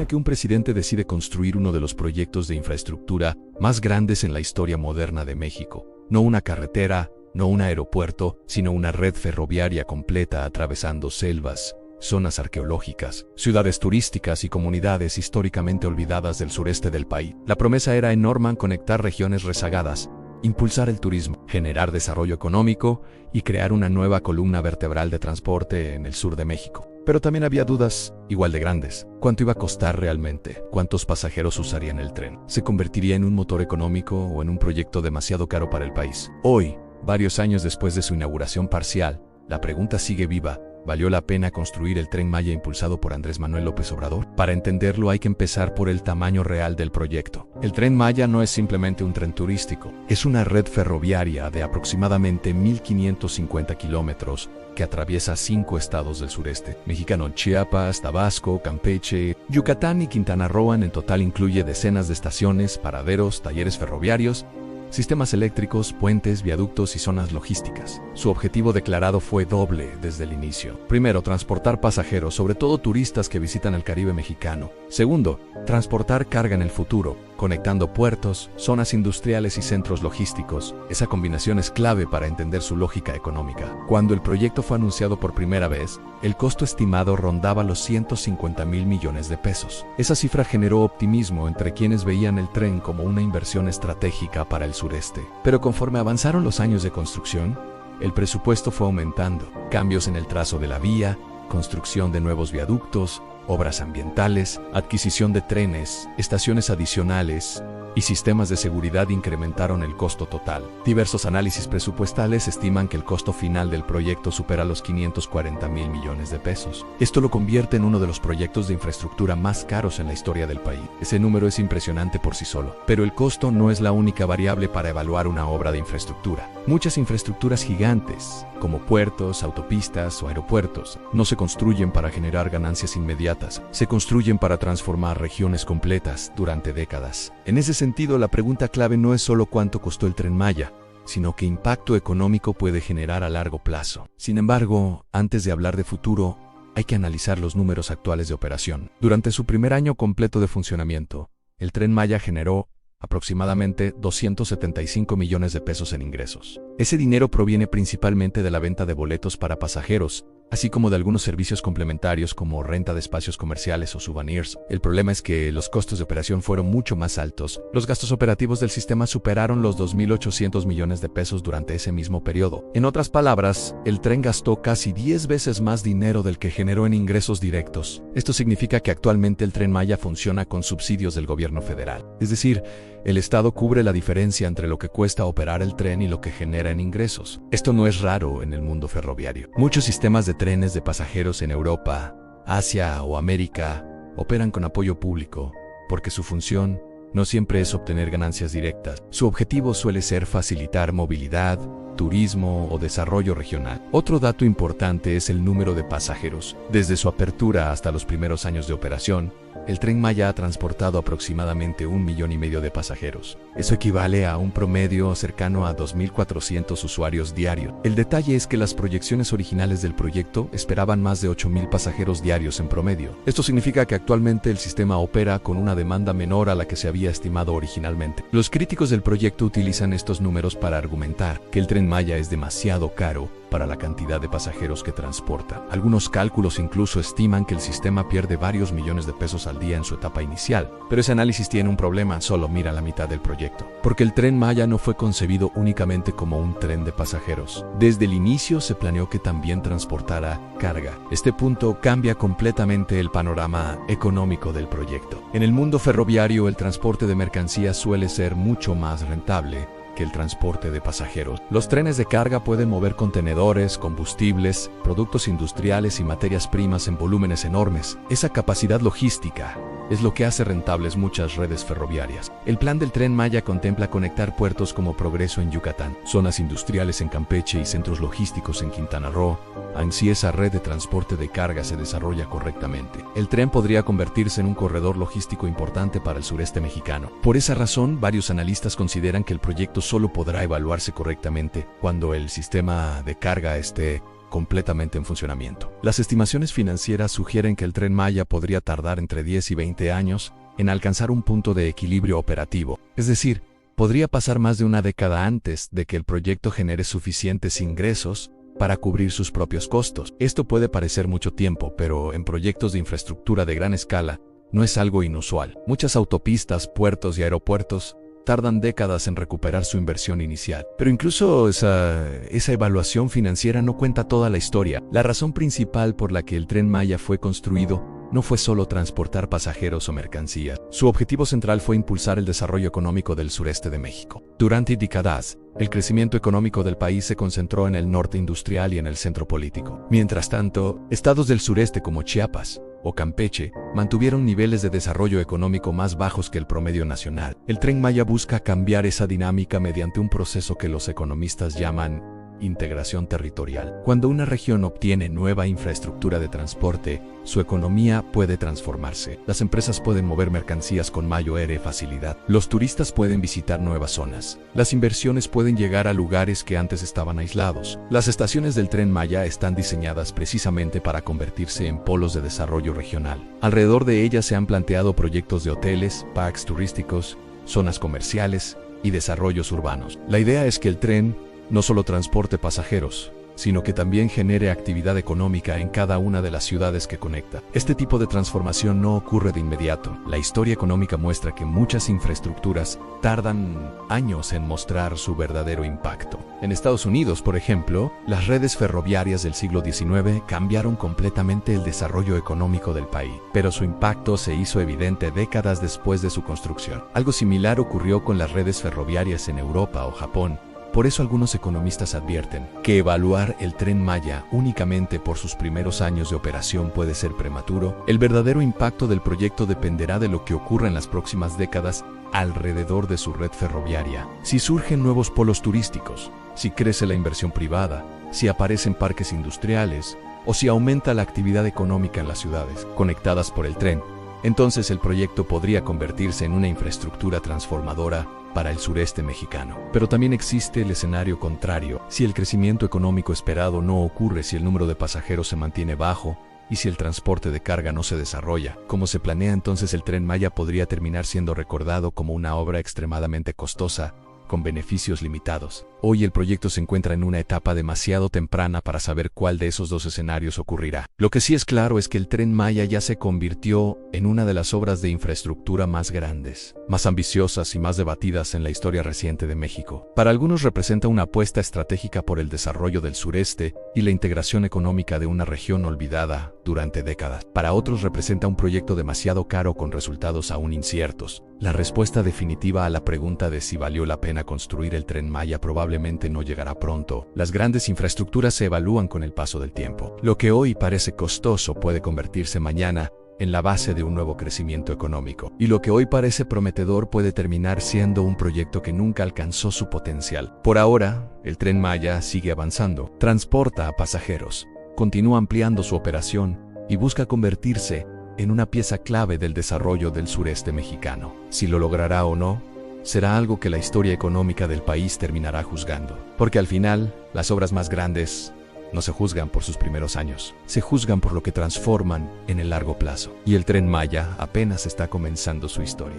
Imagina que un presidente decide construir uno de los proyectos de infraestructura más grandes en la historia moderna de México. No una carretera, no un aeropuerto, sino una red ferroviaria completa atravesando selvas, zonas arqueológicas, ciudades turísticas y comunidades históricamente olvidadas del sureste del país. La promesa era enorme: conectar regiones rezagadas, impulsar el turismo, generar desarrollo económico y crear una nueva columna vertebral de transporte en el sur de México. Pero también había dudas igual de grandes. ¿Cuánto iba a costar realmente? ¿Cuántos pasajeros usarían el tren? ¿Se convertiría en un motor económico o en un proyecto demasiado caro para el país? Hoy, varios años después de su inauguración parcial, la pregunta sigue viva. ¿Valió la pena construir el Tren Maya impulsado por Andrés Manuel López Obrador? Para entenderlo hay que empezar por el tamaño real del proyecto. El Tren Maya no es simplemente un tren turístico, es una red ferroviaria de aproximadamente 1.550 kilómetros que atraviesa 5 estados del sureste mexicano: Chiapas, Tabasco, Campeche, Yucatán y Quintana Roo. En total incluye decenas de estaciones, paraderos, talleres ferroviarios, sistemas eléctricos, puentes, viaductos y zonas logísticas. Su objetivo declarado fue doble desde el inicio. Primero, transportar pasajeros, sobre todo turistas que visitan el Caribe mexicano. Segundo, transportar carga en el futuro, conectando puertos, zonas industriales y centros logísticos. Esa combinación es clave para entender su lógica económica. Cuando el proyecto fue anunciado por primera vez, el costo estimado rondaba los 150,000 millones de pesos. Esa cifra generó optimismo entre quienes veían el tren como una inversión estratégica para el sureste. Pero conforme avanzaron los años de construcción, el presupuesto fue aumentando. Cambios en el trazo de la vía, construcción de nuevos viaductos, obras ambientales, adquisición de trenes, estaciones adicionales y sistemas de seguridad incrementaron el costo total. Diversos análisis presupuestales estiman que el costo final del proyecto supera los 540,000 millones de pesos. Esto lo convierte en uno de los proyectos de infraestructura más caros en la historia del país. Ese número es impresionante por sí solo, pero el costo no es la única variable para evaluar una obra de infraestructura. Muchas infraestructuras gigantes, como puertos, autopistas o aeropuertos, no se construyen para generar ganancias inmediatas, se construyen para transformar regiones completas durante décadas. En ese sentido, la pregunta clave no es solo cuánto costó el Tren Maya, sino qué impacto económico puede generar a largo plazo. Sin embargo, antes de hablar de futuro, hay que analizar los números actuales de operación. Durante su primer año completo de funcionamiento, el Tren Maya generó aproximadamente 275 millones de pesos en ingresos. Ese dinero proviene principalmente de la venta de boletos para pasajeros, así como de algunos servicios complementarios como renta de espacios comerciales o souvenirs. El problema es que los costos de operación fueron mucho más altos. Los gastos operativos del sistema superaron los 2.800 millones de pesos durante ese mismo periodo. En otras palabras, el tren gastó casi 10 veces más dinero del que generó en ingresos directos. Esto significa que actualmente el Tren Maya funciona con subsidios del gobierno federal. Es decir, el Estado cubre la diferencia entre lo que cuesta operar el tren y lo que genera en ingresos. Esto no es raro en el mundo ferroviario. Muchos sistemas de trenes de pasajeros en Europa, Asia o América operan con apoyo público, porque su función no siempre es obtener ganancias directas. Su objetivo suele ser facilitar movilidad, turismo o desarrollo regional. Otro dato importante es el número de pasajeros. Desde su apertura hasta los primeros años de operación, el Tren Maya ha transportado aproximadamente 1,5 millones de pasajeros. Eso equivale a un promedio cercano a 2.400 usuarios diarios. El detalle es que las proyecciones originales del proyecto esperaban más de 8,000 pasajeros diarios en promedio. Esto significa que actualmente el sistema opera con una demanda menor a la que se había estimado originalmente. Los críticos del proyecto utilizan estos números para argumentar que el Tren Maya es demasiado caro para la cantidad de pasajeros que transporta. Algunos cálculos incluso estiman que el sistema pierde varios millones de pesos al día en su etapa inicial. Pero ese análisis tiene un problema: solo mira la mitad del proyecto. Porque el Tren Maya no fue concebido únicamente como un tren de pasajeros. Desde el inicio se planeó que también transportara carga. Este punto cambia completamente el panorama económico del proyecto. En el mundo ferroviario, el transporte de mercancías suele ser mucho más rentable que el transporte de pasajeros. Los trenes de carga pueden mover contenedores, combustibles, productos industriales y materias primas en volúmenes enormes. Esa capacidad logística es lo que hace rentables muchas redes ferroviarias. El plan del Tren Maya contempla conectar puertos como Progreso en Yucatán, zonas industriales en Campeche y centros logísticos en Quintana Roo. Así esa red de transporte de carga se desarrolla correctamente. El tren podría convertirse en un corredor logístico importante para el sureste mexicano. Por esa razón, varios analistas consideran que el proyecto solo podrá evaluarse correctamente cuando el sistema de carga esté completamente en funcionamiento. Las estimaciones financieras sugieren que el Tren Maya podría tardar entre 10 y 20 años en alcanzar un punto de equilibrio operativo, es decir, podría pasar más de una década antes de que el proyecto genere suficientes ingresos para cubrir sus propios costos. Esto puede parecer mucho tiempo, pero en proyectos de infraestructura de gran escala no es algo inusual. Muchas autopistas, puertos y aeropuertos tardan décadas en recuperar su inversión inicial. Pero incluso esa evaluación financiera no cuenta toda la historia. La razón principal por la que el Tren Maya fue construido no fue solo transportar pasajeros o mercancías. Su objetivo central fue impulsar el desarrollo económico del sureste de México. Durante décadas, el crecimiento económico del país se concentró en el norte industrial y en el centro político. Mientras tanto, estados del sureste como Chiapas o Campeche mantuvieron niveles de desarrollo económico más bajos que el promedio nacional. El Tren Maya busca cambiar esa dinámica mediante un proceso que los economistas llaman integración territorial. Cuando una región obtiene nueva infraestructura de transporte, su economía puede transformarse. Las empresas pueden mover mercancías con mayor facilidad. Los turistas pueden visitar nuevas zonas. Las inversiones pueden llegar a lugares que antes estaban aislados. Las estaciones del Tren Maya están diseñadas precisamente para convertirse en polos de desarrollo regional. Alrededor de ellas se han planteado proyectos de hoteles, parques turísticos, zonas comerciales y desarrollos urbanos. La idea es que el tren no solo transporte pasajeros, sino que también genere actividad económica en cada una de las ciudades que conecta. Este tipo de transformación no ocurre de inmediato. La historia económica muestra que muchas infraestructuras tardan años en mostrar su verdadero impacto. En Estados Unidos, por ejemplo, las redes ferroviarias del siglo XIX cambiaron completamente el desarrollo económico del país, pero su impacto se hizo evidente décadas después de su construcción. Algo similar ocurrió con las redes ferroviarias en Europa o Japón. Por eso algunos economistas advierten que evaluar el Tren Maya únicamente por sus primeros años de operación puede ser prematuro. El verdadero impacto del proyecto dependerá de lo que ocurra en las próximas décadas alrededor de su red ferroviaria. Si surgen nuevos polos turísticos, si crece la inversión privada, si aparecen parques industriales o si aumenta la actividad económica en las ciudades conectadas por el tren, entonces el proyecto podría convertirse en una infraestructura transformadora para el sureste mexicano. Pero también existe el escenario contrario. Si el crecimiento económico esperado no ocurre, si el número de pasajeros se mantiene bajo y si el transporte de carga no se desarrolla como se planea, entonces el Tren Maya podría terminar siendo recordado como una obra extremadamente costosa, con beneficios limitados. Hoy el proyecto se encuentra en una etapa demasiado temprana para saber cuál de esos dos escenarios ocurrirá. Lo que sí es claro es que el Tren Maya ya se convirtió en una de las obras de infraestructura más grandes, más ambiciosas y más debatidas en la historia reciente de México. Para algunos representa una apuesta estratégica por el desarrollo del sureste y la integración económica de una región olvidada durante décadas. Para otros representa un proyecto demasiado caro con resultados aún inciertos. La respuesta definitiva a la pregunta de si valió la pena construir el Tren Maya probablemente no llegará pronto. Las grandes infraestructuras se evalúan con el paso del tiempo. Lo que hoy parece costoso puede convertirse mañana en la base de un nuevo crecimiento económico. Y lo que hoy parece prometedor puede terminar siendo un proyecto que nunca alcanzó su potencial. Por ahora, el Tren Maya sigue avanzando, transporta a pasajeros, continúa ampliando su operación y busca convertirse en una pieza clave del desarrollo del sureste mexicano. Si lo logrará o no, será algo que la historia económica del país terminará juzgando. Porque al final, las obras más grandes no se juzgan por sus primeros años, se juzgan por lo que transforman en el largo plazo. Y el Tren Maya apenas está comenzando su historia.